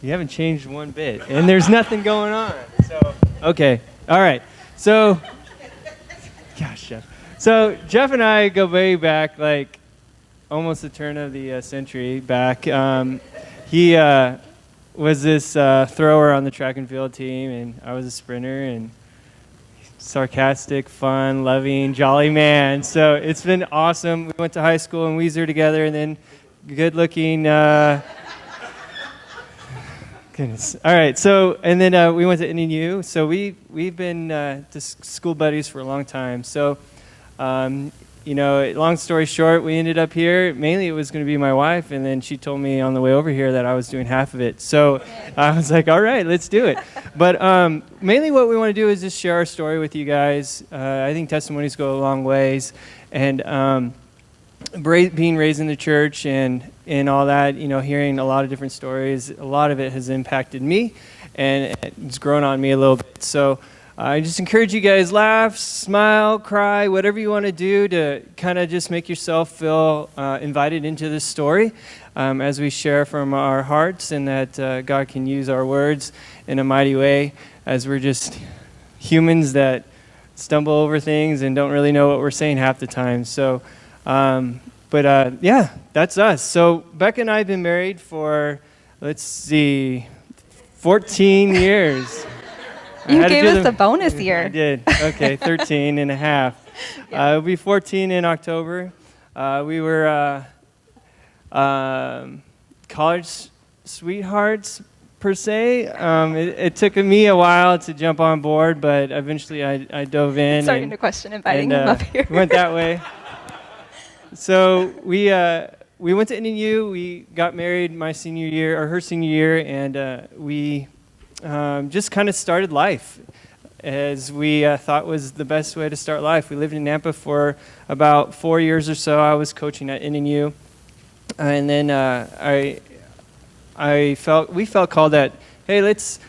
You haven't changed one bit, and there's nothing going on. So, okay, all right. So, gosh, Jeff. So Jeff and I go way back, like almost the turn of the century back. He was this thrower on the track and field team, and I was a sprinter, and sarcastic, fun, loving, jolly man. So it's been awesome. We went to high school in Weezer together, and then good-looking. Goodness. All right. So and then we went to NNU. So we've been just school buddies for a long time. So long story short, we ended up here. Mainly, it was going to be my wife, and then she told me on the way over here that I was doing half of it. So I was like, all right, let's do it. But mainly, what we want to do is just share our story with you guys. I think testimonies go a long ways, and being raised in the church and all that, hearing a lot of different stories, a lot of it has impacted me, and it's grown on me a little bit. So I just encourage you guys, laugh, smile, cry, whatever you want to do to kind of just make yourself feel invited into this story as we share from our hearts, and that God can use our words in a mighty way, as we're just humans that stumble over things and don't really know what we're saying half the time. So, that's us. So Becca and I have been married for, 14 years. You gave us a bonus year. I did. Okay, 13 and a half. It'll be 14 in October. We were college sweethearts, per se. It took me a while to jump on board, but eventually I dove in. Starting to question inviting him up here. Went that way. So we went to NNU. We got married her senior year, and we just kind of started life as we thought was the best way to start life. We lived in Nampa for about 4 years or so. I was coaching at NNU, and then we felt called that, hey, let's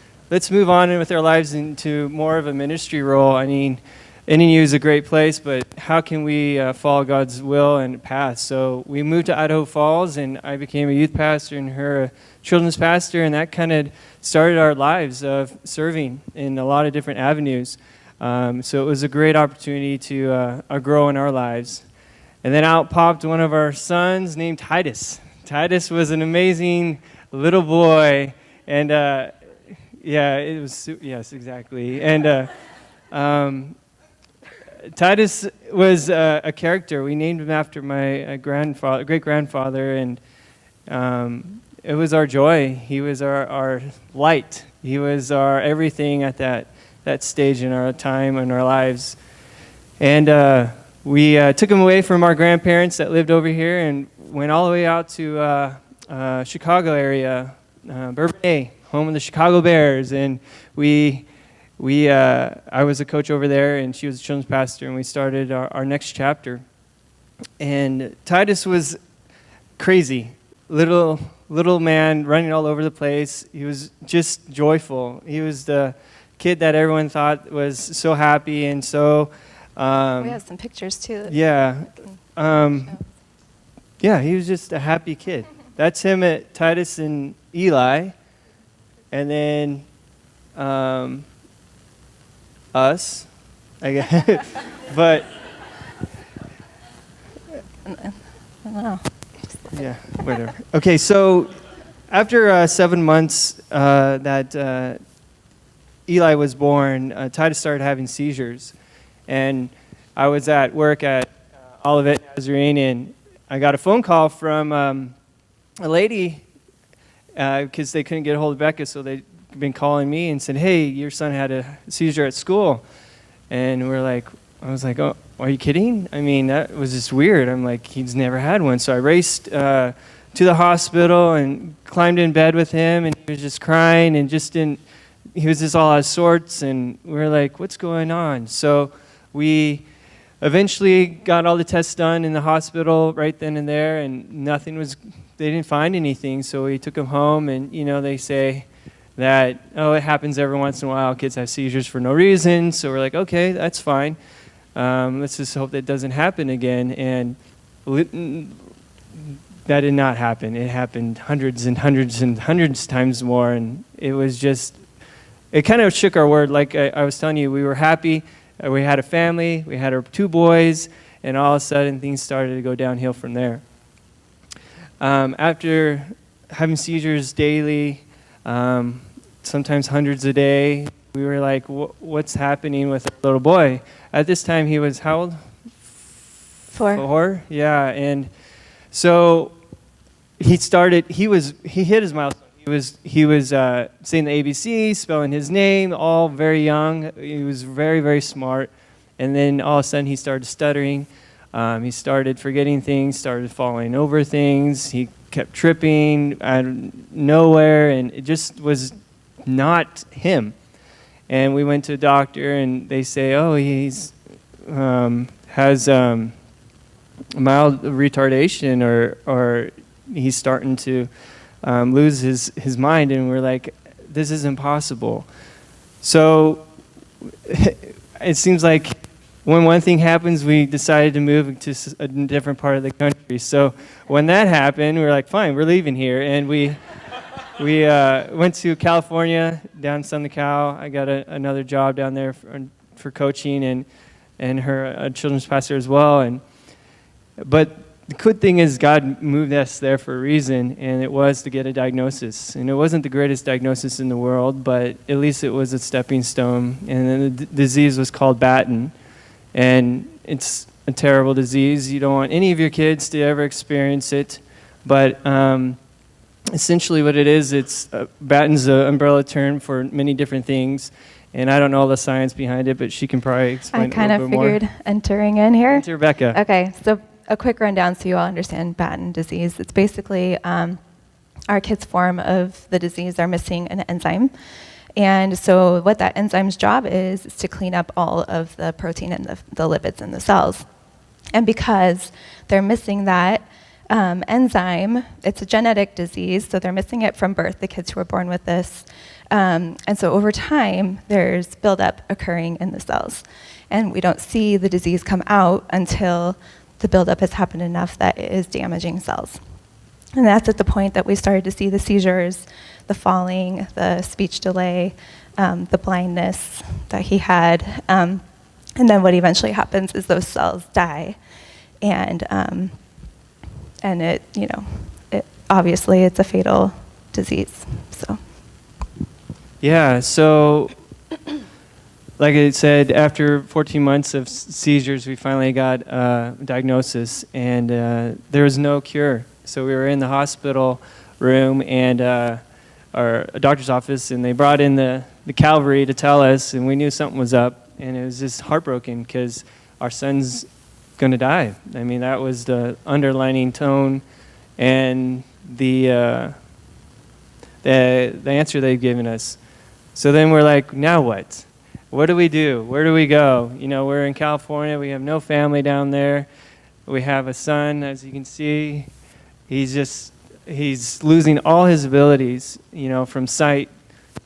move on with our lives into more of a ministry role. I mean, NNU is a great place, but how can we follow God's will and path? So we moved to Idaho Falls, and I became a youth pastor and her a children's pastor, and that kind of started our lives of serving in a lot of different avenues. So it was a great opportunity to grow in our lives. And then out popped one of our sons named Titus. Titus was an amazing little boy, and yes, exactly. And Titus was a character. We named him after my great-grandfather, and it was our joy. He was our light. He was our everything at that stage in our time and our lives. And we took him away from our grandparents that lived over here and went all the way out to Chicago area, Bourbonnais, home of the Chicago Bears. And I was a coach over there, and she was a children's pastor, and we started our next chapter. And Titus was crazy, little man running all over the place. He was just joyful. He was the kid that everyone thought was so happy and so. We have some pictures too. Yeah, he was just a happy kid. That's him at Titus and Eli, and then us, I guess. But I don't know. yeah, whatever. Okay, so after 7 months that Eli was born, Titus started having seizures, and I was at work at Olivet Nazarene, and I got a phone call from a lady because they couldn't get a hold of Becca, so they'd been calling me and said, hey, your son had a seizure at school. And I was like, oh, are you kidding? I mean, that was just weird. I'm like, he's never had one. So I raced to the hospital and climbed in bed with him, and he was just crying and he was just all out of sorts, and we were like, what's going on? So we eventually got all the tests done in the hospital right then and there, and they didn't find anything. So we took him home, and they say that, it happens every once in a while. Kids have seizures for no reason. So we're like, okay, that's fine. Let's just hope that doesn't happen again. And that did not happen. It happened hundreds and hundreds and hundreds of times more, and it was just, it kind of shook our world. Like I was telling you, we were happy. We had a family. We had our 2 boys, and all of a sudden, things started to go downhill from there. After having seizures daily, sometimes hundreds a day, we were like, what's happening with our little boy? At this time, he was how old? 4. 4, yeah. And so he hit his milestone. He was saying the ABC, spelling his name, all very young. He was very, very smart. And then all of a sudden he started stuttering. He started forgetting things, started falling over things. He kept tripping out of nowhere, and it just was not him. And we went to a doctor, and they say, oh, he's has mild retardation, or he's starting to lose his mind. And we're like, this is impossible. So it seems like when one thing happens, we decided to move to a different part of the country. So when that happened, we were like, fine, we're leaving here. And we went to California, down Southern Cal. I got another job down there for coaching, and her a children's pastor as well. But the good thing is God moved us there for a reason, and it was to get a diagnosis. And it wasn't the greatest diagnosis in the world, but at least it was a stepping stone. And then the disease was called Batten. And it's a terrible disease. You don't want any of your kids to ever experience it. But essentially what it is, Batten's an umbrella term for many different things. And I don't know all the science behind it, but she can probably explain it a little bit more. I kind of figured entering in here. Enter Bekah. Okay, so a quick rundown so you all understand Batten disease. It's basically our kids' form of the disease are missing an enzyme. And so what that enzyme's job is to clean up all of the protein and the lipids in the cells. And because they're missing that enzyme, it's a genetic disease, so they're missing it from birth, the kids who are born with this. And so over time, there's buildup occurring in the cells. And we don't see the disease come out until the buildup has happened enough that it is damaging cells. And that's at the point that we started to see the seizures, the falling, the speech delay, the blindness that he had. And then what eventually happens is those cells die. And it, obviously it's a fatal disease, so. Yeah, so like I said, after 14 months of seizures, we finally got a diagnosis, and there was no cure. So we were in the hospital room and our doctor's office, and they brought in the cavalry to tell us, and we knew something was up, and it was just heartbroken because our son's going to die. I mean, that was the underlining tone, and the answer they've given us. So then we're like, now what? What do we do? Where do we go? We're in California. We have no family down there. We have a son, as you can see. He's losing all his abilities, from sight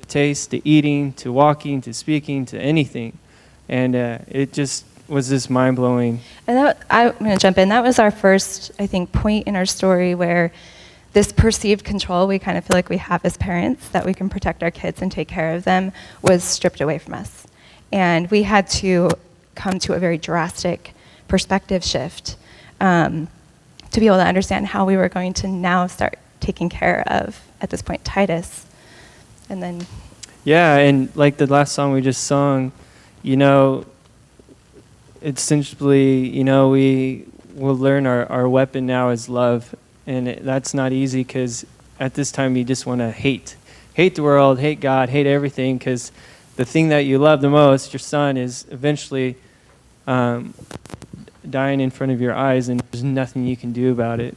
to taste to eating to walking to speaking to anything. And it just was this mind-blowing. And I'm going to jump in. That was our first, I think, point in our story where this perceived control we kind of feel like we have as parents, that we can protect our kids and take care of them, was stripped away from us. And we had to come to a very drastic perspective shift to be able to understand how we were going to now start taking care of, at this point, Titus. And then... Yeah, and like the last song we just sung, it's simply, we will learn our weapon now is love. And that's not easy because at this time you just want to hate the world, hate God, hate everything, because the thing that you love the most, your son, is eventually dying in front of your eyes, and there's nothing you can do about it.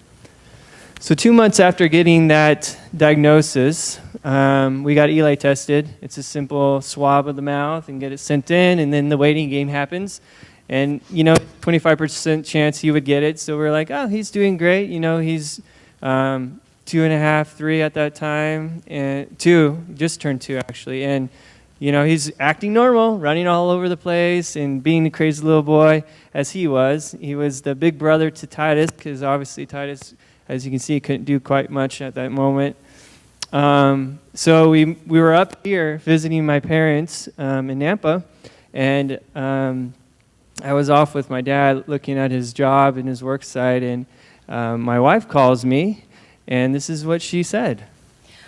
So 2 months after getting that diagnosis, we got Eli tested. It's a simple swab of the mouth and get it sent in, and then the waiting game happens. And, 25% chance he would get it. So we're like, oh, he's doing great. He's 2.5, 3 at that time. And 2, just turned 2 actually. And, he's acting normal, running all over the place and being a crazy little boy as he was. He was the big brother to Titus because obviously Titus as you can see, couldn't do quite much at that moment. So we were up here visiting my parents in Nampa, and I was off with my dad looking at his job and his work site, and my wife calls me, and this is what she said.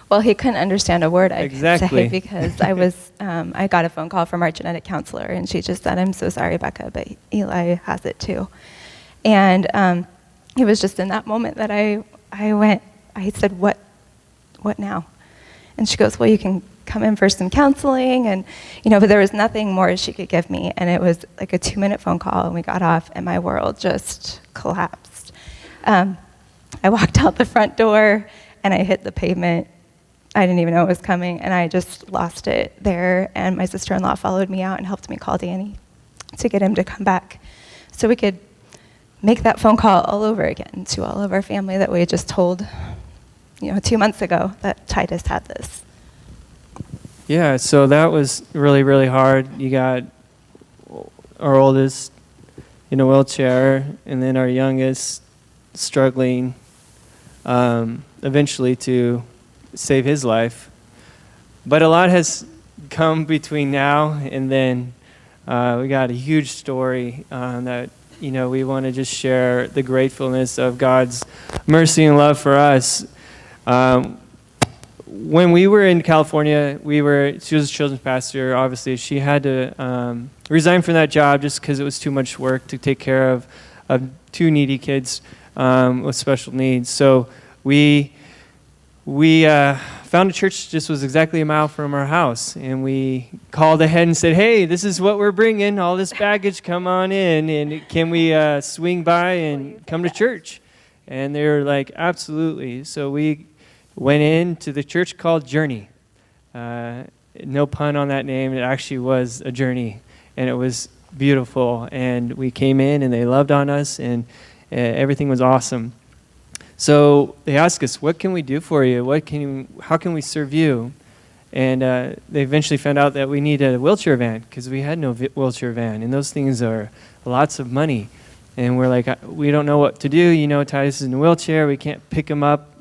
Well, he couldn't understand a word I could say, Exactly. because I got a phone call from our genetic counselor, and she just said, "I'm so sorry, Bekah, but Eli has it too." And it was just in that moment that I said, what now? And she goes, "Well, you can come in for some counseling," and but there was nothing more she could give me, and it was like a 2-minute phone call, and we got off, and my world just collapsed. I walked out the front door, and I hit the pavement. I didn't even know it was coming, and I just lost it there. And my sister-in-law followed me out and helped me call Danny to get him to come back so we could make that phone call all over again to all of our family that we had just told 2 months ago that Titus had this. Yeah, so that was really, really hard. You got our oldest in a wheelchair, and then our youngest struggling eventually to save his life. But a lot has come between now and then. We got a huge story that we want to just share the gratefulness of God's mercy and love for us. When we were in California, she was a children's pastor. Obviously, she had to resign from that job just because it was too much work to take care of 2 needy kids with special needs. So we found a church that just was exactly a mile from our house, and we called ahead and said, "Hey, this is what we're bringing, all this baggage, come on in, and can we swing by and come to church?" And they were like, "Absolutely." So we went into the church called Journey. No pun on that name, it actually was a journey, and it was beautiful, and we came in, and they loved on us, and everything was awesome. So they asked us, "What can we do for you? How can we serve you?" And they eventually found out that we needed a wheelchair van because we had no wheelchair van, and those things are lots of money. And we're like, we don't know what to do. Titus is in a wheelchair. We can't pick him up,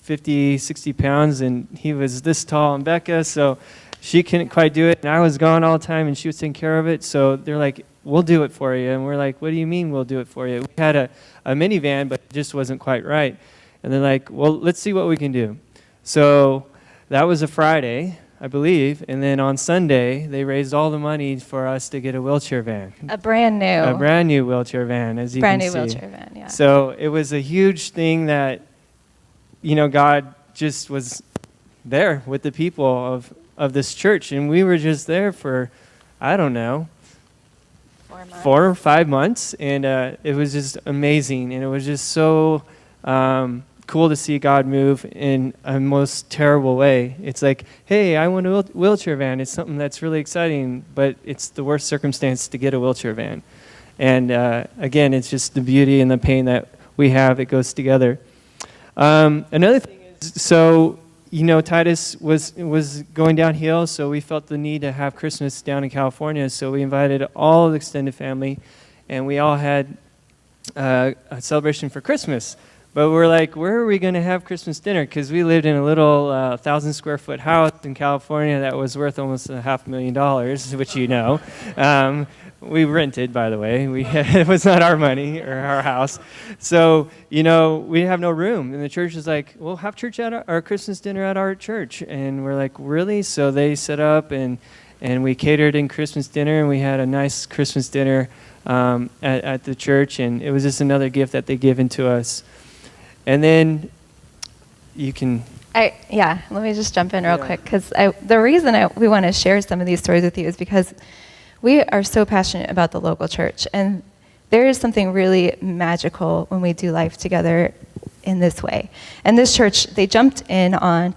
50, 60 pounds, and he was this tall, and Bekah, so she couldn't quite do it. And I was gone all the time, and she was taking care of it. So they're like, "We'll do it for you." And we're like, "What do you mean we'll do it for you?" We had a minivan, but it just wasn't quite right. And they're like, "Well, let's see what we can do." So that was a Friday, I believe. And then on Sunday, they raised all the money for us to get a wheelchair van. A brand new wheelchair van, as you brand can new see. wheelchair van, yeah. So it was a huge thing that, God just was there with the people of this church. And we were just there for, I don't know, 4 or 5 months, and it was just amazing, and it was just so cool to see God move in a most terrible way. It's like, hey, I want a wheelchair van. It's something that's really exciting, but it's the worst circumstance to get a wheelchair van. And again, it's just the beauty and the pain that we have. It goes together. Another thing is, so Titus was going downhill, so we felt the need to have Christmas down in California. So we invited all the extended family, and we all had a celebration for Christmas. But we're like, where are we going to have Christmas dinner? Because we lived in a little 1,000-square-foot house in California that was worth almost $500,000, which we rented, by the way. It was not our money or our house. So, we have no room. And the church is like, we'll have church at our Christmas dinner at our church. And we're like, really? So they set up, and we catered in Christmas dinner, and we had a nice Christmas dinner at the church. And it was just another gift that they given to us. And then you can... let me just jump in real quick, because the reason we want to share some of these stories with you is because we are so passionate about the local church, and there is something really magical when we do life together in this way. And this church, they jumped in on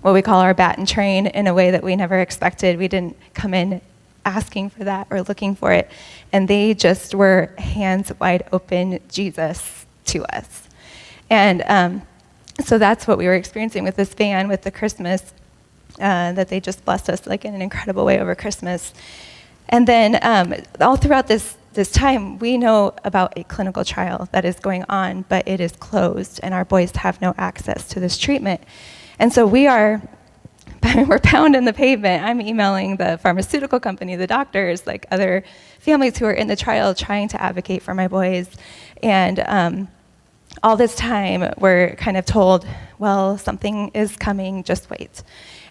what we call our baton train in a way that we never expected. We didn't come in asking for that or looking for it, and they just were hands wide open Jesus to us. And so that's what we were experiencing with this van, with the Christmas, that they just blessed us like in an incredible way over Christmas. And then all throughout this this time, we know about a clinical trial that is going on, but it is closed, and our boys have no access to this treatment. And so we're pounding the pavement. I'm emailing the pharmaceutical company, the doctors, like other families who are in the trial, trying to advocate for my boys. And all this time, we're kind of told, well, something is coming, just wait.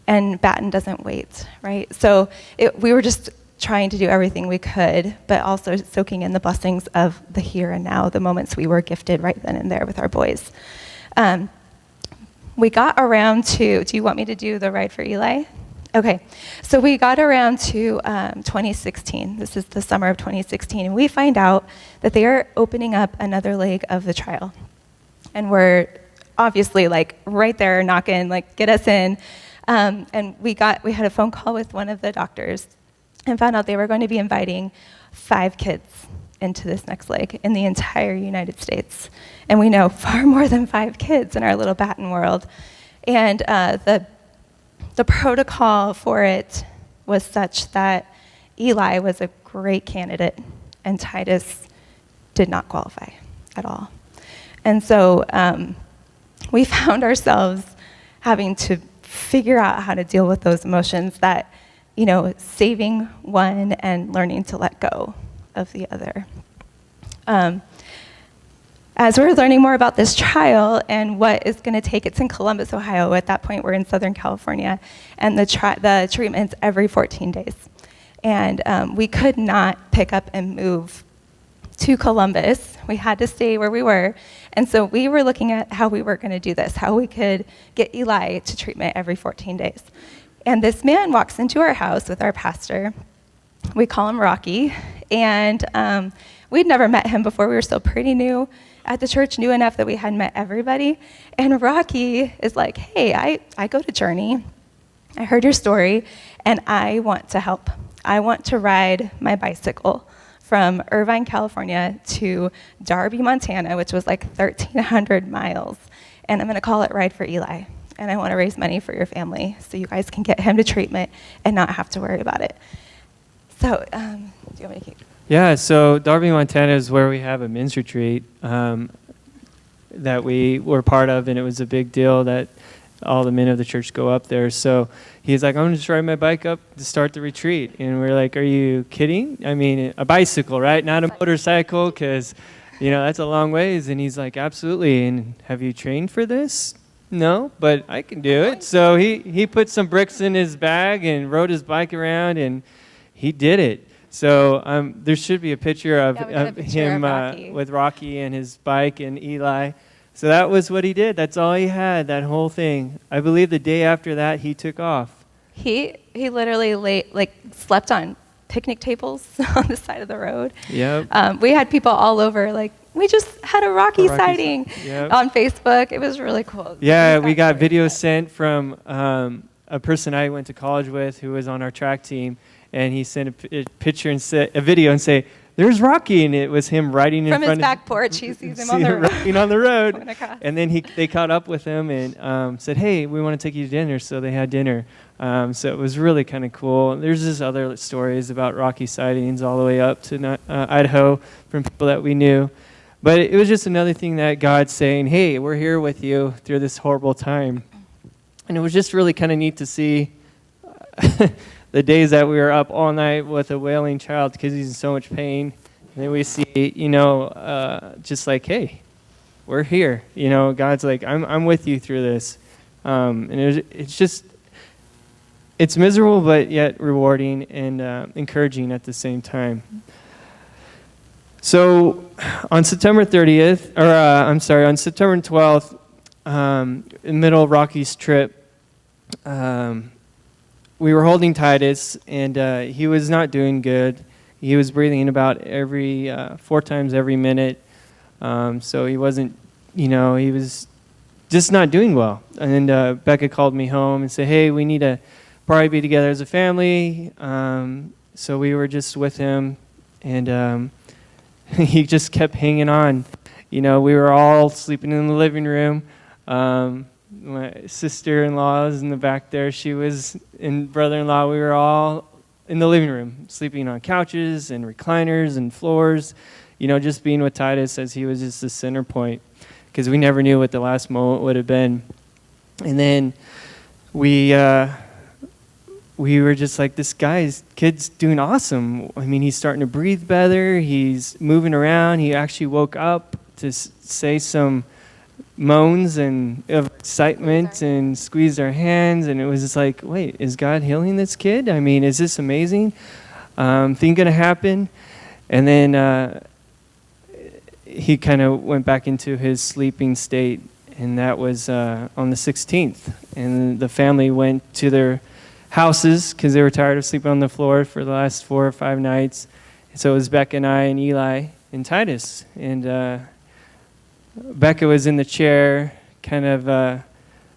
And Baton doesn't wait, right? So we were just trying to do everything we could, but also soaking in the blessings of the here and now, the moments we were gifted right then and there with our boys. We got around to, do you want me to do the ride for Eli? Okay, so we got around to 2016. This is the summer of 2016, and we find out that they are opening up another leg of the trial. And we're obviously like right there knocking, like get us in. And we had a phone call with one of the doctors and found out they were going to be inviting 5 kids into this next leg in the entire United States. And we know far more than 5 kids in our little Baton world. And the protocol for it was such that Eli was a great candidate and Titus did not qualify at all. And so we found ourselves having to figure out how to deal with those emotions, that, you know, saving one and learning to let go of the other. As we're learning more about this trial and what is going to take, it's in Columbus, Ohio. At that point, we're in Southern California, and the treatment's every 14 days. And we could not pick up and move to Columbus. We had to stay where we were. And so we were looking at how we were going to do this, how we could get Eli to treatment every 14 days. And this man walks into our house with our pastor. We call him Rocky. And we'd never met him before. We were still pretty new at the church, new enough that we hadn't met everybody. And Rocky is like, hey, I go to Journey. I heard your story, and I want to help. I want to ride my bicycle from Irvine, California to Darby, Montana, which was like 1,300 miles. And I'm going to call it Ride for Eli. And I want to raise money for your family so you guys can get him to treatment and not have to worry about it. So, do you want me to keep? Yeah, so Darby, Montana is where we have a men's retreat that we were part of, and it was a big deal that all the men of the church go up there. So he's like, I'm going to just ride my bike up to start the retreat. And we're like, are you kidding? I mean, a bicycle, right? Not a motorcycle, because, you know, that's a long ways. And he's like, absolutely. And have you trained for this? No, but I can do it. So he put some bricks in his bag and rode his bike around, and he did it. So there should be a picture of him with Rocky and his bike and Eli. So that was what he did. That's all he had, that whole thing. I believe the day after that, he took off. He literally slept on picnic tables on the side of the road. Yep. We had people all over, like, we just had a Rocky sighting on Facebook. It was really cool. Yeah, we got videos sent from a person I went to college with who was on our track team, and he sent a picture and a video and say, there's Rocky, and it was him riding in front of his back porch. He sees him on the road. Riding on the road. And then they caught up with him and said, hey, we want to take you to dinner. So they had dinner. So it was really kind of cool. There's just other stories about Rocky sightings all the way up to Idaho from people that we knew. But it was just another thing that God's saying, hey, we're here with you through this horrible time. And it was just really kind of neat to see the days that we were up all night with a wailing child because he's in so much pain. And then we see, just like, hey, we're here. You know, God's like, I'm with you through this. And it's miserable, but yet rewarding and encouraging at the same time. So on September 30th, on September 12th, in the middle of Rocky's trip, we were holding Titus, and he was not doing good. He was breathing about 4 times every minute. So he wasn't, he was just not doing well. And then Becca called me home and said, hey, we need to probably be together as a family. So we were just with him, and he just kept hanging on. We were all sleeping in the living room. My sister-in-law was in the back there. She was, and brother-in-law, we were all in the living room, sleeping on couches and recliners and floors, just being with Titus as he was just the center point, because we never knew what the last moment would have been. And then we were just like, this kid's doing awesome. I mean, he's starting to breathe better. He's moving around. He actually woke up to say some moans and of excitement and squeezed our hands. And it was just like, wait, is God healing this kid? I mean, is this amazing? Thing going to happen? And then he kind of went back into his sleeping state. And that was on the 16th. And the family went to their houses because they were tired of sleeping on the floor for the last 4 or 5 nights. And so it was Bekah and I and Eli and Titus. And Bekah was in the chair kind of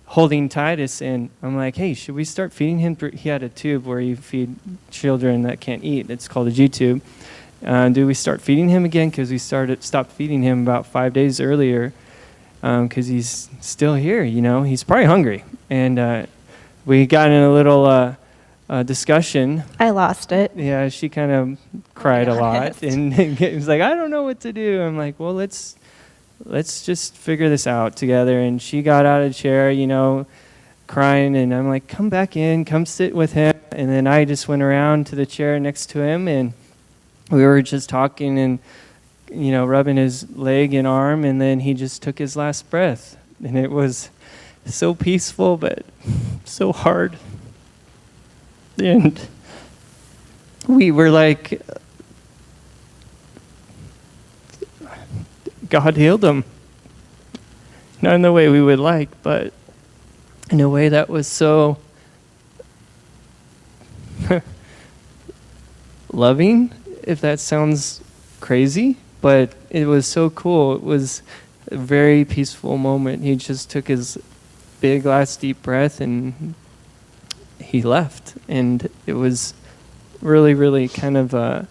holding Titus. And I'm like, hey, should we start feeding him? He had a tube where you feed children that can't eat. It's called a G-tube. Do we start feeding him again? Because we stopped feeding him about 5 days earlier because he's still here, He's probably hungry. And we got in a little discussion. I lost it. Yeah, she kind of cried a lot, and it was like, I don't know what to do. I'm like, well, let's just figure this out together. And she got out of the chair, crying, and I'm like, come back in, come sit with him. And then I just went around to the chair next to him, and we were just talking and rubbing his leg and arm, and then he just took his last breath, and it was so peaceful, but so hard. And we were like, God healed him. Not in the way we would like, but in a way that was so loving, if that sounds crazy, but it was so cool. It was a very peaceful moment. He just took his big last deep breath and he left. And it was really, really kind of a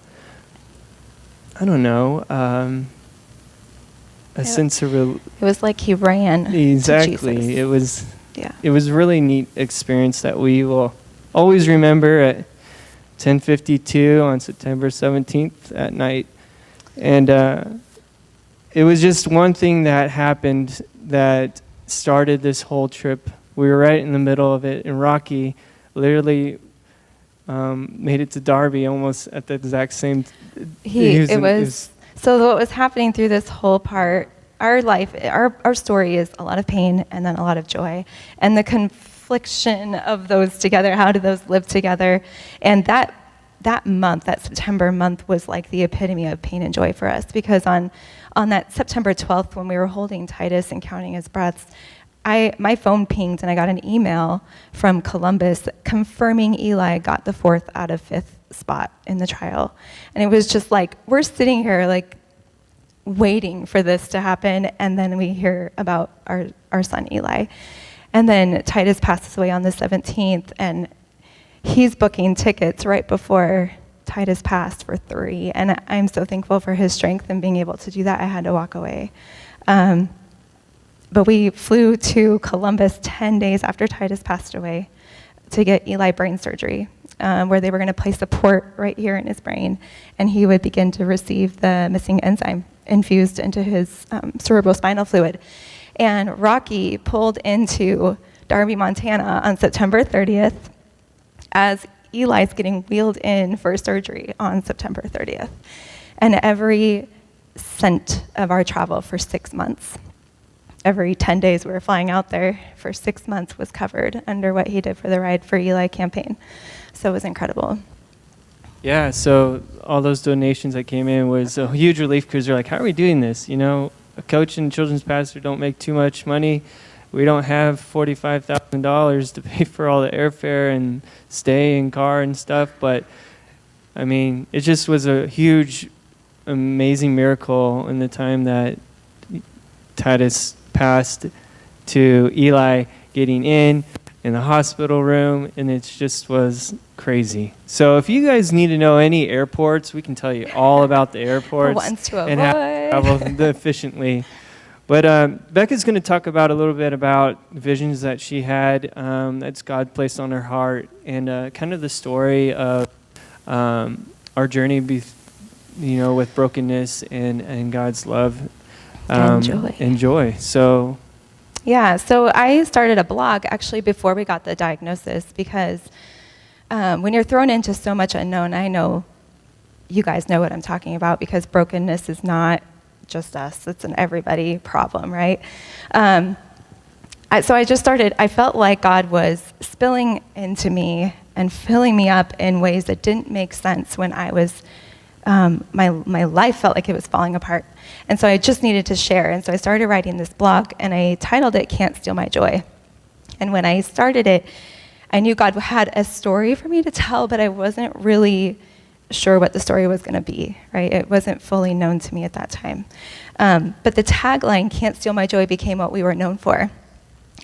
sense of it was like he ran exactly to Jesus. It was a really neat experience that we will always remember at 10:52 on September 17th at night. And it was just one thing that happened that started this whole trip. We were right in the middle of it, and Rocky literally made it to Darby almost at the exact same. So what was happening through this whole part, our life, our story is a lot of pain and then a lot of joy, and the confliction of those together. How do those live together? And that month, that September month, was like the epitome of pain and joy for us, because on that September 12th, when we were holding Titus and counting his breaths, my phone pinged and I got an email from Columbus confirming Eli got the 4th out of 5th spot in the trial. And it was just like, we're sitting here like waiting for this to happen, and then we hear about our son Eli. And then Titus passes away on the 17th, and he's booking tickets right before Titus passed for 3. And I'm so thankful for his strength and being able to do that. I had to walk away. But we flew to Columbus 10 days after Titus passed away to get Eli brain surgery, where they were going to place a port right here in his brain, and he would begin to receive the missing enzyme infused into his cerebrospinal fluid. And Rocky pulled into Darby, Montana on September 30th as Eli's getting wheeled in for surgery on September 30th. And every cent of our travel for 6 months, every 10 days we were flying out there for 6 months, was covered under what he did for the Ride for Eli campaign. So it was incredible. Yeah, so all those donations that came in was a huge relief, because they're like, how are we doing this? A coach and children's pastor don't make too much money. We don't have $45,000 to pay for all the airfare and stay and car and stuff. But, I mean, it just was a huge, amazing miracle in the time that Titus passed to Eli getting in the hospital room, and it just was crazy. So if you guys need to know any airports, we can tell you all about the airports. The ones to and how to travel efficiently. But Bekah's going to talk about a little bit about visions that she had, that's God placed on her heart, and kind of the story of our journey, with brokenness and God's love And joy. So, yeah, so I started a blog actually before we got the diagnosis because when you're thrown into so much unknown, I know you guys know what I'm talking about because brokenness is not just us, it's an everybody problem, right? So I just started, I felt like God was spilling into me and filling me up in ways that didn't make sense when I was, my life felt like it was falling apart. And so I just needed to share. And so I started writing this blog and I titled it Can't Steal My Joy. And when I started it, I knew God had a story for me to tell, but I wasn't really sure what the story was going to be, right? It wasn't fully known to me at that time. But the tagline, Can't Steal My Joy, became what we were known for.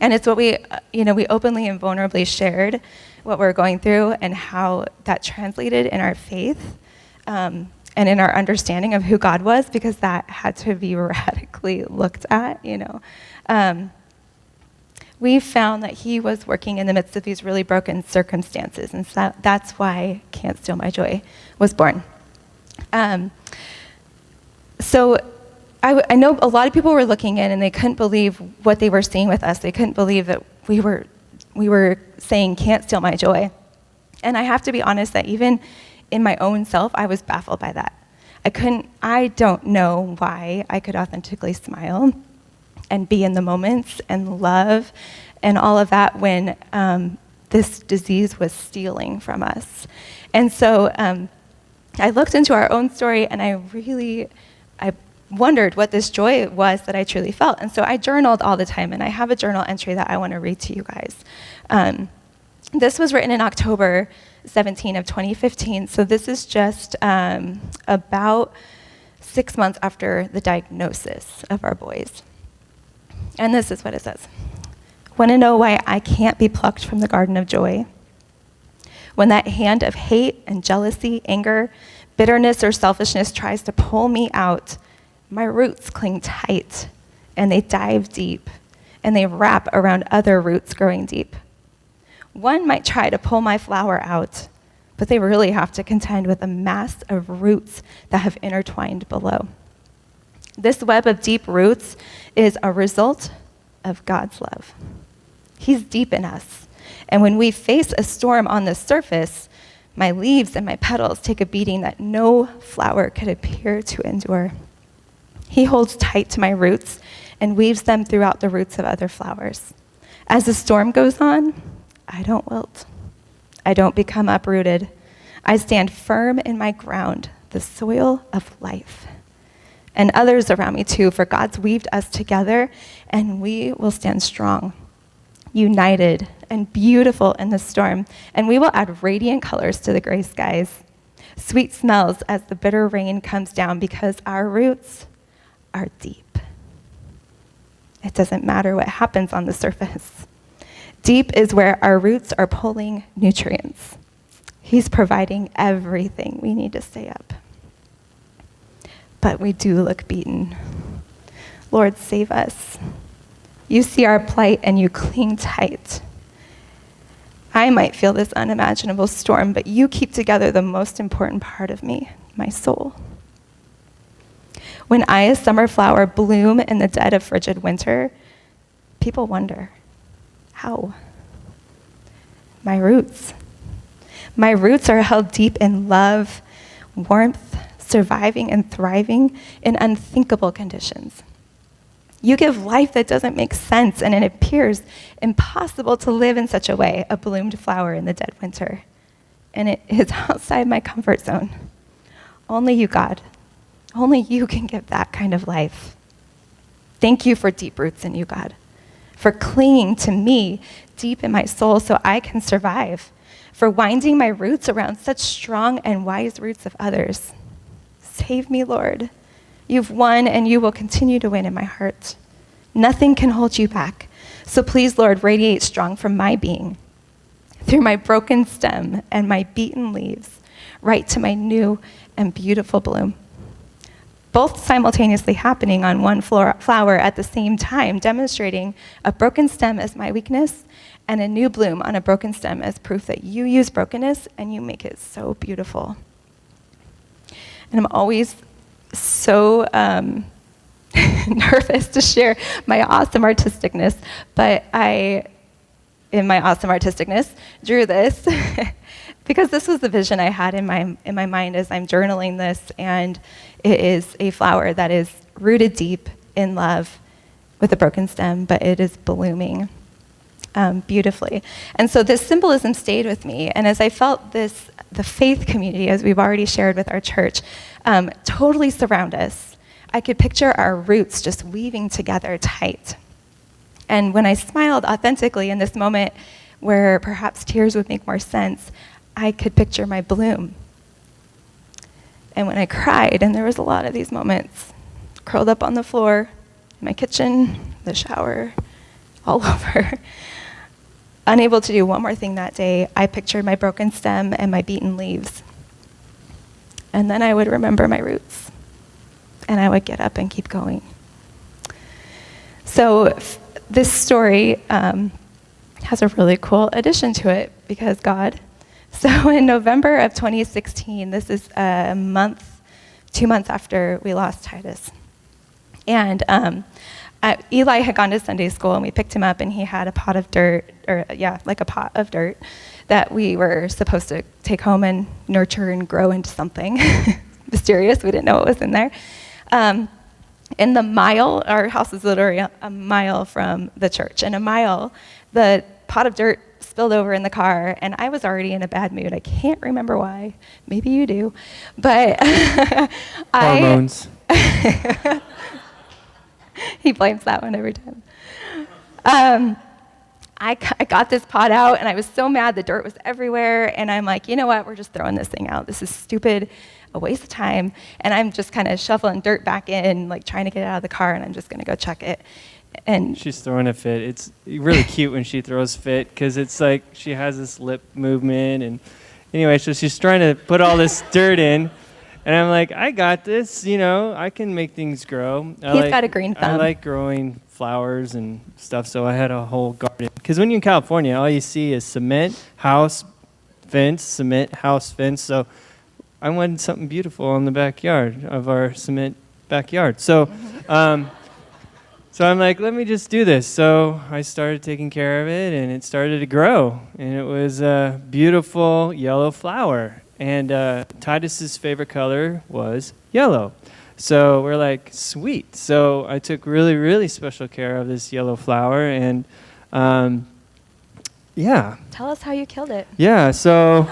And it's what we openly and vulnerably shared what we're going through and how that translated in our faith and in our understanding of who God was, because that had to be radically looked at, we found that he was working in the midst of these really broken circumstances, and so that's why Can't Steal My Joy was born. So I know a lot of people were looking in and they couldn't believe what they were seeing with us. They couldn't believe that we were saying, can't steal my joy. And I have to be honest that even in my own self, I was baffled by that. I don't know why I could authentically smile and be in the moments and love and all of that when this disease was stealing from us. And so I looked into our own story and I wondered what this joy was that I truly felt. And so I journaled all the time, and I have a journal entry that I want to read to you guys. This was written in October 17 of 2015, so this is just about 6 months after the diagnosis of our boys. And this is what it says. Want to know why I can't be plucked from the garden of joy? When that hand of hate and jealousy, anger, bitterness, or selfishness tries to pull me out, my roots cling tight, and they dive deep, and they wrap around other roots growing deep. One might try to pull my flower out, but they really have to contend with a mass of roots that have intertwined below. This web of deep roots is a result of God's love. He's deep in us, and when we face a storm on the surface, my leaves and my petals take a beating that no flower could appear to endure. He holds tight to my roots and weaves them throughout the roots of other flowers. As the storm goes on, I don't wilt. I don't become uprooted. I stand firm in my ground, the soil of life. And others around me too, for God's weaved us together, and we will stand strong, united and beautiful in the storm, and we will add radiant colors to the gray skies, sweet smells as the bitter rain comes down, because our roots are deep. It doesn't matter what happens on the surface. Deep is where our roots are pulling nutrients. He's providing everything we need to stay up. But we do look beaten. Lord, save us. You see our plight and you cling tight. I might feel this unimaginable storm, but you keep together the most important part of me, my soul. When I, a summer flower, bloom in the dead of frigid winter, people wonder, how? My roots. My roots are held deep in love, warmth, surviving and thriving in unthinkable conditions. You give life that doesn't make sense, and it appears impossible to live in such a way, a bloomed flower in the dead winter. And it is outside my comfort zone. Only you, God. Only you can give that kind of life. Thank you for deep roots in you, God, for clinging to me deep in my soul so I can survive, for winding my roots around such strong and wise roots of others. Save me, Lord. You've won and you will continue to win in my heart. Nothing can hold you back. So please, Lord, radiate strong from my being, through my broken stem and my beaten leaves, right to my new and beautiful bloom. both simultaneously happening on one flower at the same time, demonstrating a broken stem as my weakness and a new bloom on a broken stem as proof that you use brokenness and you make it so beautiful. And I'm always so nervous to share my awesome artisticness, but in my awesome artisticness, drew this because this was the vision I had in my mind as I'm journaling this, and it is a flower that is rooted deep in love with a broken stem, but it is blooming beautifully. And so this symbolism stayed with me, and as I felt the faith community, as we've already shared with our church, totally surround us, I could picture our roots just weaving together tight. And when I smiled authentically in this moment where perhaps tears would make more sense, I could picture my bloom. And when I cried, and there was a lot of these moments, curled up on the floor, in my kitchen, the shower, all over, unable to do one more thing that day, I pictured my broken stem and my beaten leaves. And then I would remember my roots, and I would get up and keep going. So this story has a really cool addition to it because God. So in November of 2016, this is 2 months after we lost Titus. And Eli had gone to Sunday school, and we picked him up, and he had a pot of dirt, like a pot of dirt, that we were supposed to take home and nurture and grow into something mysterious. We didn't know what was in there. In the mile, our house is literally a mile from the church, and the pot of dirt spilled over in the car, and I was already in a bad mood. I can't remember why. Maybe you do. But Hormones. He blames that one every time. I got this pot out, and I was so mad. The dirt was everywhere, and I'm like, you know what? We're just throwing this thing out. This is stupid, a waste of time. And I'm just kind of shoveling dirt back in, like trying to get it out of the car, and I'm just going to go check it. And She's throwing a fit. It's really cute when she throws fit because it's like she has this lip movement. And anyway, so she's trying to put all this dirt in. And I'm like, I got this. I can make things grow. He's got a green thumb. I like growing flowers and stuff, so I had a whole garden. Because when you're in California, all you see is cement, house, fence, cement, house, fence. So I wanted something beautiful in the backyard of our cement backyard. So so I'm like, let me just do this. So I started taking care of it, and it started to grow. And it was a beautiful yellow flower. And Titus's favorite color was yellow. So we're like, sweet. So I took really, really special care of this yellow flower. And yeah. Tell us how you killed it. Yeah, so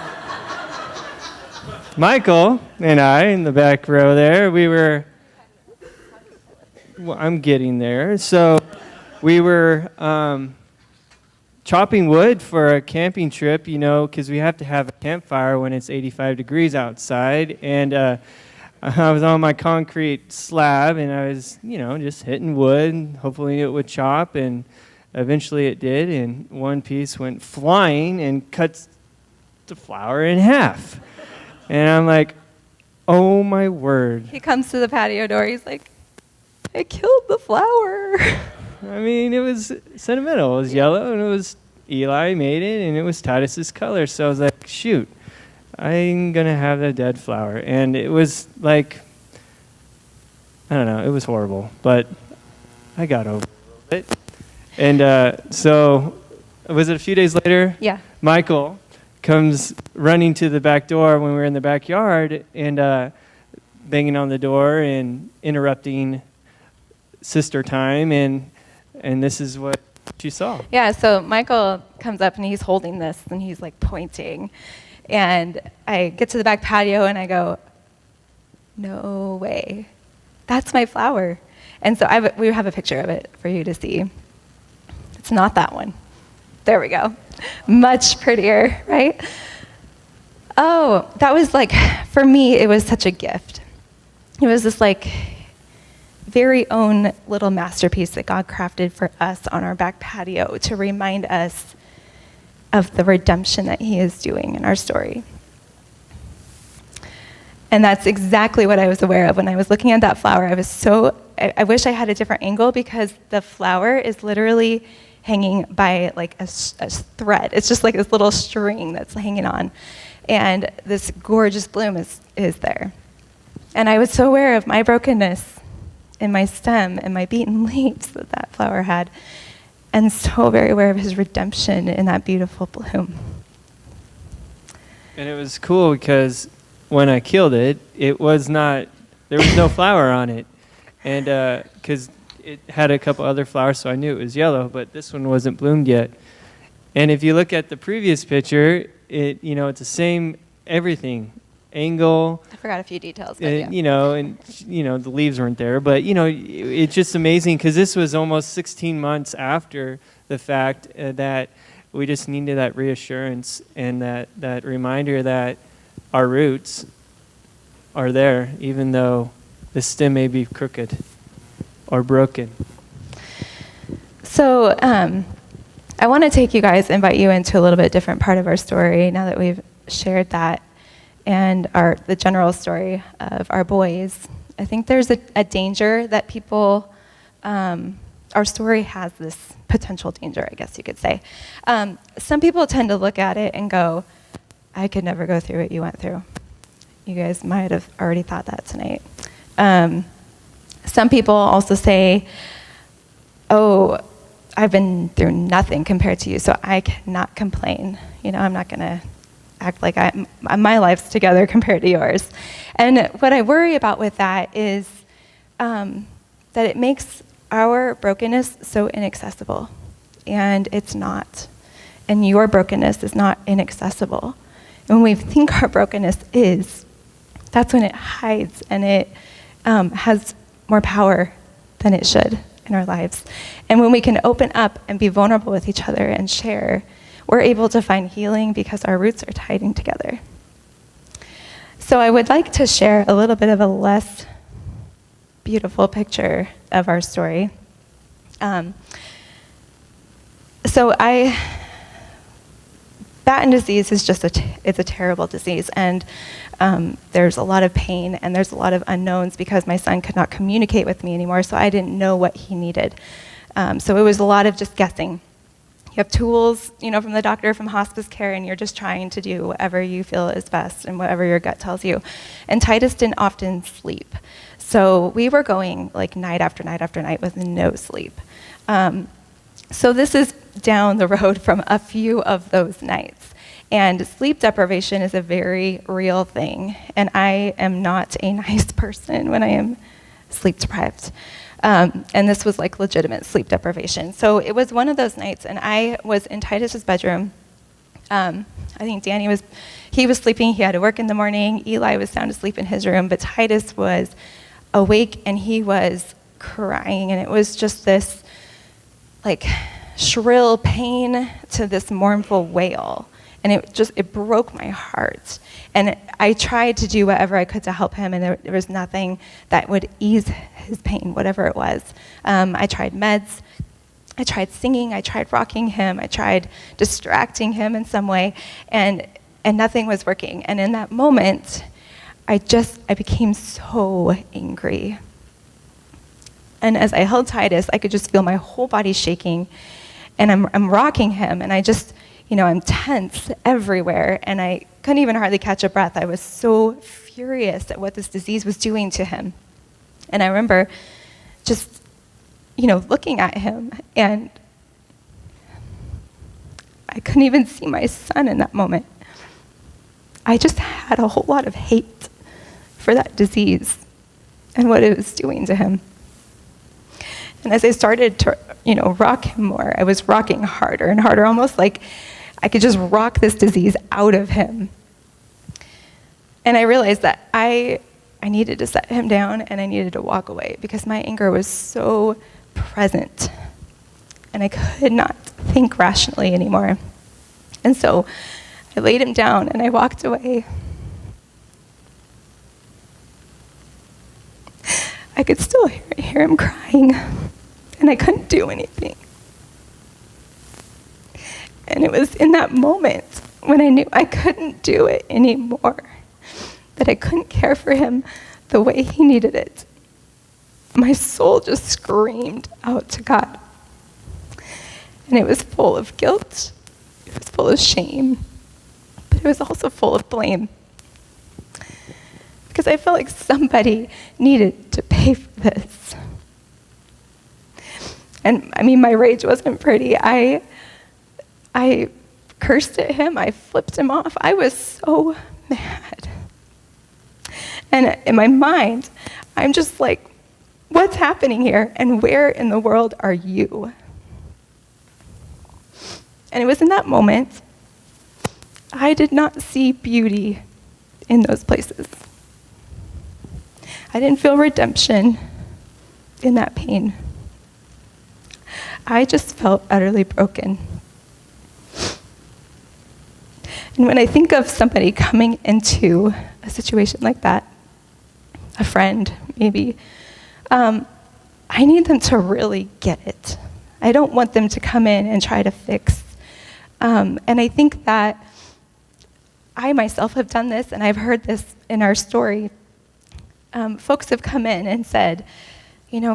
Michael and I in the back row there, I'm getting there. So we were chopping wood for a camping trip, because we have to have a campfire when it's 85 degrees outside. And I was on my concrete slab, and I was, just hitting wood, and hopefully it would chop, and eventually it did, and one piece went flying and cuts the flower in half. And I'm like, oh my word. He comes to the patio door. He's like, I killed the flower. I mean, it was sentimental. It was yellow, and it was Eli made it, and it was Titus's color. So I was like, shoot, I'm going to have the dead flower. And it was like, I don't know, it was horrible. But I got over it a little bit. And so was it a few days later? Yeah. Michael comes running to the back door when we were in the backyard and banging on the door and interrupting sister time, and this is what she saw. Yeah, so Michael comes up and he's holding this and he's like pointing. And I get to the back patio and I go, no way. That's my flower. And so we have a picture of it for you to see. It's not that one. There we go. Much prettier, right? Oh, that was like, for me, it was such a gift. It was this like very own little masterpiece that God crafted for us on our back patio to remind us of the redemption that he is doing in our story. And that's exactly what I was aware of when I was looking at that flower. I wish I had a different angle, because the flower is literally hanging by like a thread. It's just like this little string that's hanging on. And this gorgeous bloom is there. And I was so aware of my brokenness in my stem and my beaten leaves that flower had, and so very aware of his redemption in that beautiful bloom. And it was cool because when I killed it, there was no flower on it. And because it had a couple other flowers, so I knew it was yellow, but this one wasn't bloomed yet. And if you look at the previous picture, it's the same everything, angle. I forgot a few details, but yeah. The leaves weren't there, but it's just amazing because this was almost 16 months after the fact that we just needed that reassurance and that reminder that our roots are there, even though the stem may be crooked or broken. So I want to invite you into a little bit different part of our story now that we've shared that and the general story of our boys. I think there's a danger that people, our story has this potential danger, I guess you could say. Some people tend to look at it and go, I could never go through what you went through. You guys might have already thought that tonight. Some people also say, oh, I've been through nothing compared to you, so I cannot complain. I'm not going to act like my life's together compared to yours. And what I worry about with that is that it makes our brokenness so inaccessible, and it's not. And your brokenness is not inaccessible. And when we think our brokenness is, that's when it hides, and it has more power than it should in our lives. And when we can open up and be vulnerable with each other and share, we're able to find healing because our roots are tied together. So I would like to share a little bit of a less beautiful picture of our story. Batten disease is it's a terrible disease, and there's a lot of pain and there's a lot of unknowns because my son could not communicate with me anymore, so I didn't know what he needed. So it was a lot of just guessing. You have tools, from the doctor, from hospice care, and you're just trying to do whatever you feel is best and whatever your gut tells you. And Titus didn't often sleep. So we were going like night after night after night with no sleep. So this is down the road from a few of those nights. And sleep deprivation is a very real thing. And I am not a nice person when I am sleep deprived. And this was like legitimate sleep deprivation. So it was one of those nights, and I was in Titus's bedroom. I think Danny was sleeping. He had to work in the morning. Eli was sound asleep in his room, but Titus was awake, and he was crying. And it was just this like shrill pain to this mournful wail. And it broke my heart. And I tried to do whatever I could to help him, and there was nothing that would ease his pain, whatever it was. I tried meds, I tried singing, I tried rocking him, I tried distracting him in some way, and nothing was working. And in that moment, I became so angry. And as I held Titus, I could just feel my whole body shaking, and I'm rocking him, and I just, I'm tense everywhere, and I couldn't even hardly catch a breath. I was so furious at what this disease was doing to him. And I remember just, looking at him, and I couldn't even see my son in that moment. I just had a whole lot of hate for that disease and what it was doing to him. And as I started to, rock him more, I was rocking harder and harder, almost like I could just rock this disease out of him. And I realized that I needed to set him down, and I needed to walk away because my anger was so present, and I could not think rationally anymore. And so I laid him down, and I walked away. I could still hear him crying, and I couldn't do anything. And it was in that moment when I knew I couldn't do it anymore that I couldn't care for him the way he needed it. My soul just screamed out to God. And it was full of guilt, it was full of shame, but it was also full of blame. Because I felt like somebody needed to pay for this. And I mean, my rage wasn't pretty. I cursed at him, I flipped him off. I was so mad. And in my mind, I'm just like, what's happening here? And where in the world are you? And it was in that moment, I did not see beauty in those places. I didn't feel redemption in that pain. I just felt utterly broken. And when I think of somebody coming into a situation like that, a friend maybe, I need them to really get it. I don't want them to come in and try to fix. And I think that I myself have done this, and I've heard this in our story. Folks have come in and said,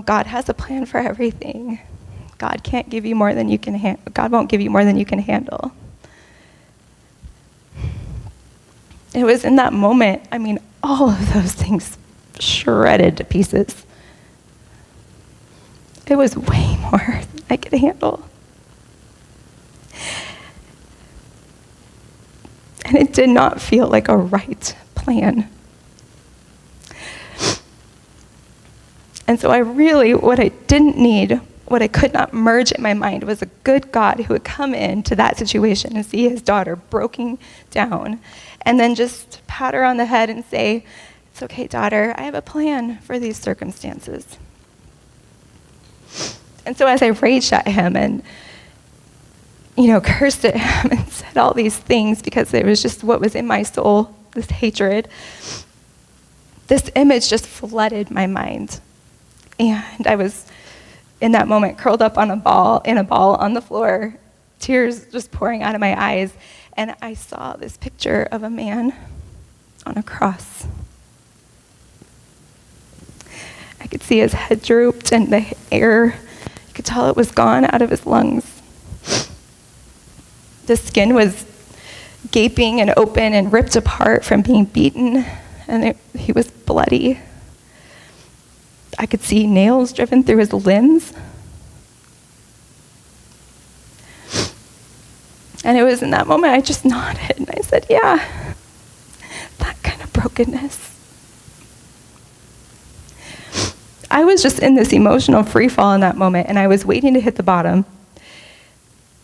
God has a plan for everything. God can't give you more than you can God won't give you more than you can handle. It was in that moment, all of those things shredded to pieces. It was way more than I could handle. And it did not feel like a right plan. And so what I didn't need, what I could not merge in my mind was a good God who would come into that situation and see his daughter broken down and then just pat her on the head and say, "It's okay, daughter, I have a plan for these circumstances." And so as I raged at him and, cursed at him and said all these things because it was just what was in my soul, this hatred, this image just flooded my mind. And I was, in that moment, curled up in a ball on the floor, tears just pouring out of my eyes. And I saw this picture of a man on a cross. I could see his head drooped and the air, you could tell it was gone out of his lungs. The skin was gaping and open and ripped apart from being beaten, and he was bloody. I could see nails driven through his limbs. And it was in that moment I just nodded and I said, yeah, that kind of brokenness. I was just in this emotional free fall in that moment, and I was waiting to hit the bottom.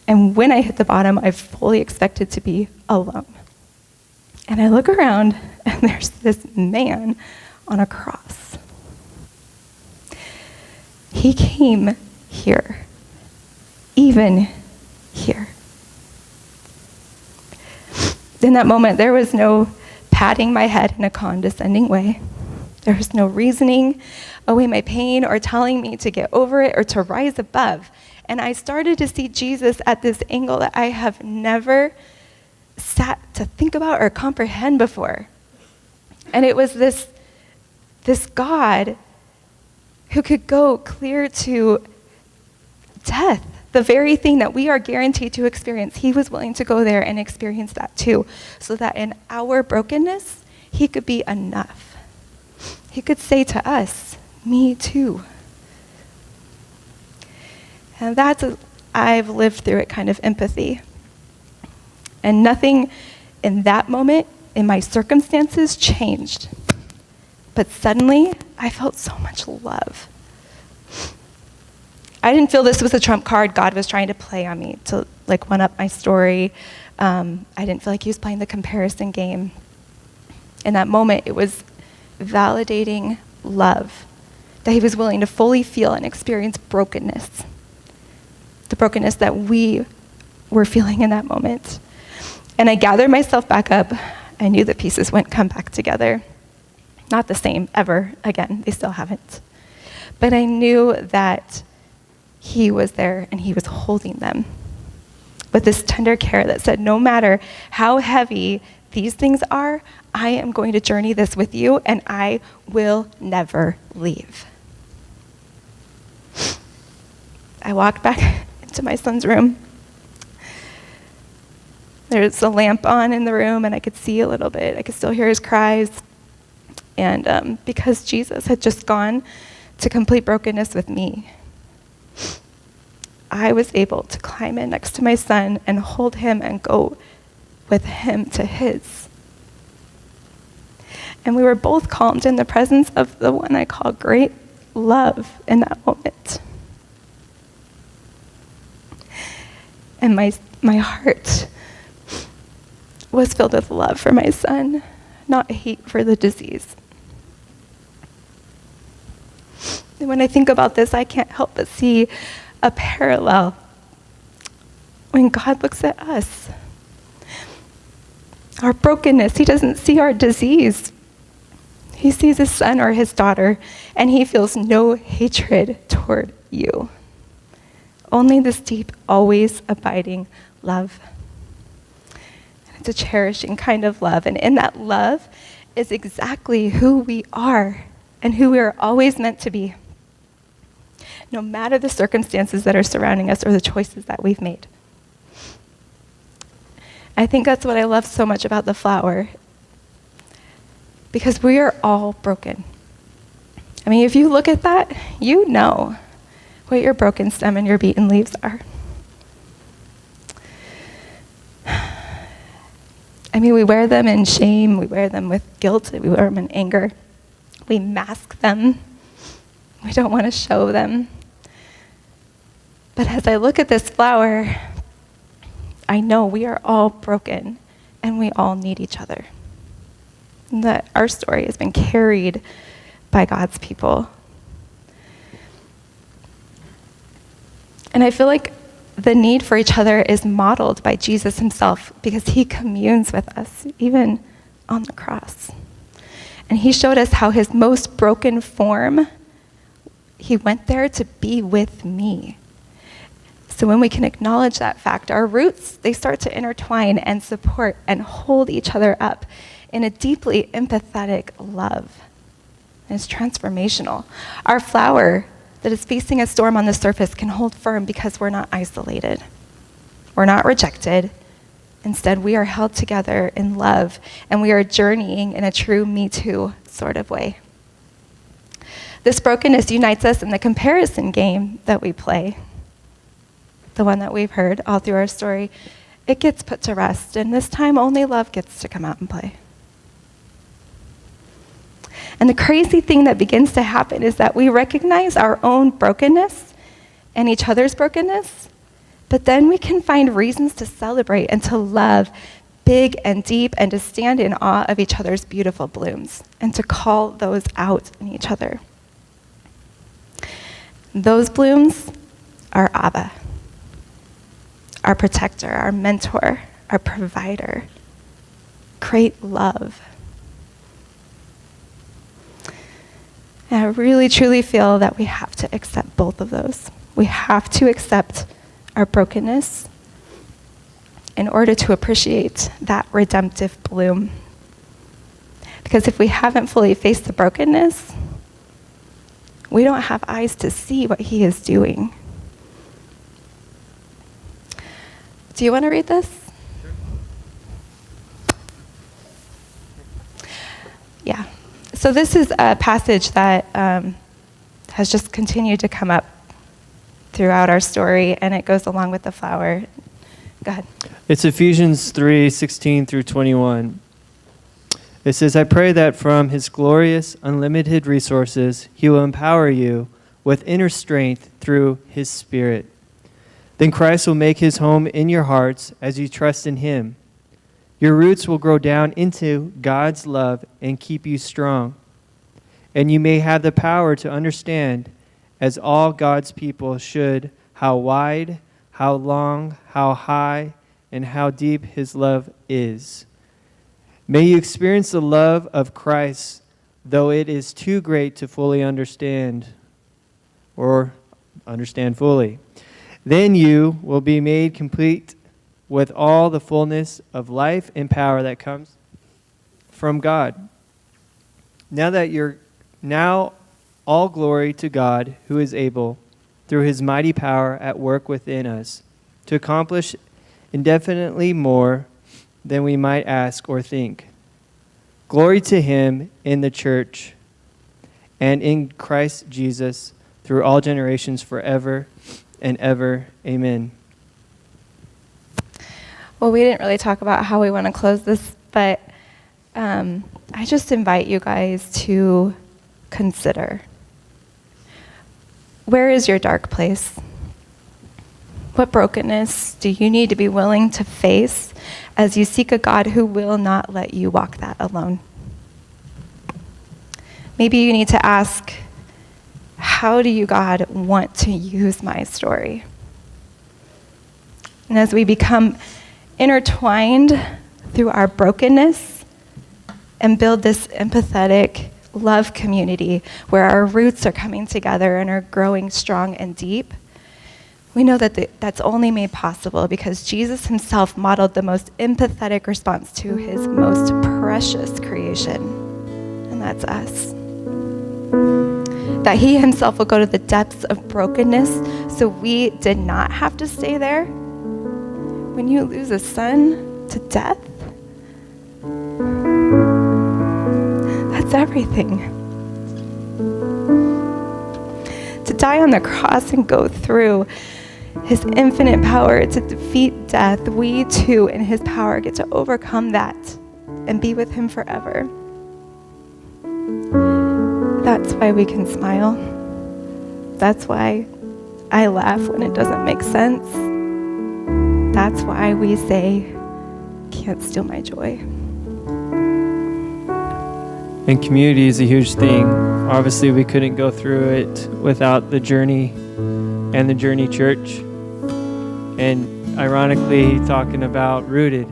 And when I hit the bottom, I fully expected to be alone. And I look around, and there's this man on a cross. He came here, even here. In that moment, there was no patting my head in a condescending way. There was no reasoning away my pain or telling me to get over it or to rise above. And I started to see Jesus at this angle that I have never sat to think about or comprehend before. And it was this God who could go clear to death, the very thing that we are guaranteed to experience. He was willing to go there and experience that too, so that in our brokenness, he could be enough. He could say to us, me too. And I've lived through it kind of empathy. And nothing in that moment, in my circumstances, changed. But suddenly, I felt so much love. I didn't feel this was a trump card God was trying to play on me to one up my story. I didn't feel like he was playing the comparison game. In that moment, it was validating love, that he was willing to fully feel and experience brokenness, the brokenness that we were feeling in that moment. And I gathered myself back up. I knew the pieces wouldn't come back together. Not the same ever again. They still haven't. But I knew that he was there and he was holding them. with this tender care that said, no matter how heavy these things are, I am going to journey this with you, and I will never leave. I walked back into my son's room. There's a lamp on in the room, and I could see a little bit. I could still hear his cries. And because Jesus had just gone to complete brokenness with me, I was able to climb in next to my son and hold him and go with him to his. And we were both calmed in the presence of the one I call great love in that moment. And my heart was filled with love for my son, not hate for the disease. And when I think about this, I can't help but see a parallel when God looks at us. Our brokenness, he doesn't see our disease. He sees his son or his daughter, and he feels no hatred toward you. Only this deep, always abiding love. It's a cherishing kind of love, and in that love is exactly who we are and who we are always meant to be, no matter the circumstances that are surrounding us or the choices that we've made. I think that's what I love so much about the flower, because we are all broken. I mean, if you look at that, you know what your broken stem and your beaten leaves are. I mean, we wear them in shame, we wear them with guilt, we wear them in anger. We mask them. We don't want to show them. But as I look at this flower, I know we are all broken and we all need each other. And that our story has been carried by God's people. And I feel like the need for each other is modeled by Jesus himself, because he communes with us, even on the cross. And he showed us how his most broken form, he went there to be with me. So when we can acknowledge that fact, our roots, they start to intertwine and support and hold each other up in a deeply empathetic love. And it's transformational. Our flower that is facing a storm on the surface can hold firm because we're not isolated. We're not rejected. Instead, we are held together in love, and we are journeying in a true Me Too sort of way. This brokenness unites us in the comparison game that we play, the one that we've heard all through our story. It gets put to rest, and this time only love gets to come out and play. And the crazy thing that begins to happen is that we recognize our own brokenness and each other's brokenness, but then we can find reasons to celebrate and to love big and deep and to stand in awe of each other's beautiful blooms and to call those out in each other. Those blooms are Abba, our protector, our mentor, our provider. Great love. And I really, truly feel that we have to accept both of those. We have to accept our brokenness in order to appreciate that redemptive bloom. Because if we haven't fully faced the brokenness, we don't have eyes to see what he is doing. Do you want to read this? Yeah. So this is a passage that has just continued to come up throughout our story, and it goes along with the flower. Go ahead. It's Ephesians 3:16 through 21. It says, I pray that from his glorious, unlimited resources, he will empower you with inner strength through his Spirit. Then Christ will make his home in your hearts as you trust in him. Your roots will grow down into God's love and keep you strong. And you may have the power to understand, as all God's people should, how wide, how long, how high, and how deep his love is. May you experience the love of Christ, though it is too great to fully understand or understand fully. Then you will be made complete with all the fullness of life and power that comes from God. Now all glory to God, who is able, through his mighty power at work within us, to accomplish indefinitely more than we might ask or think. Glory to him in the church and in Christ Jesus through all generations forever and ever. Amen. Well, we didn't really talk about how we want to close this, but I just invite you guys to consider. Where is your dark place? What brokenness do you need to be willing to face as you seek a God who will not let you walk that alone? Maybe you need to ask, how do you, God, want to use my story? And as we become intertwined through our brokenness and build this empathetic love community where our roots are coming together and are growing strong and deep, we know that that's only made possible because Jesus himself modeled the most empathetic response to his most precious creation, and that's us. That he himself will go to the depths of brokenness so we did not have to stay there. When you lose a son to death, that's everything. To die on the cross and go through his infinite power to defeat death, we too, in his power, get to overcome that and be with him forever. That's why we can smile. That's why I laugh when it doesn't make sense. That's why we say, can't steal my joy. And community is a huge thing. Obviously, we couldn't go through it without the Journey and the Journey Church. And ironically, talking about Rooted.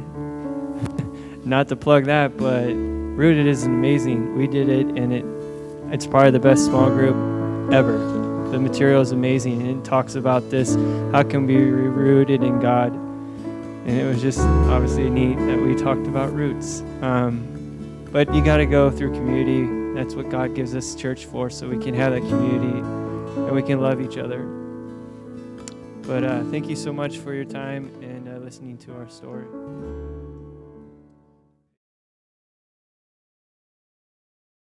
Not to plug that, but Rooted is amazing. We did it, and it's probably the best small group ever. The material is amazing, and it talks about this, how can we be rooted in God? And it was just obviously neat that we talked about roots. But you got to go through community. That's what God gives us church for, so we can have that community and we can love each other. But thank you so much for your time and listening to our story.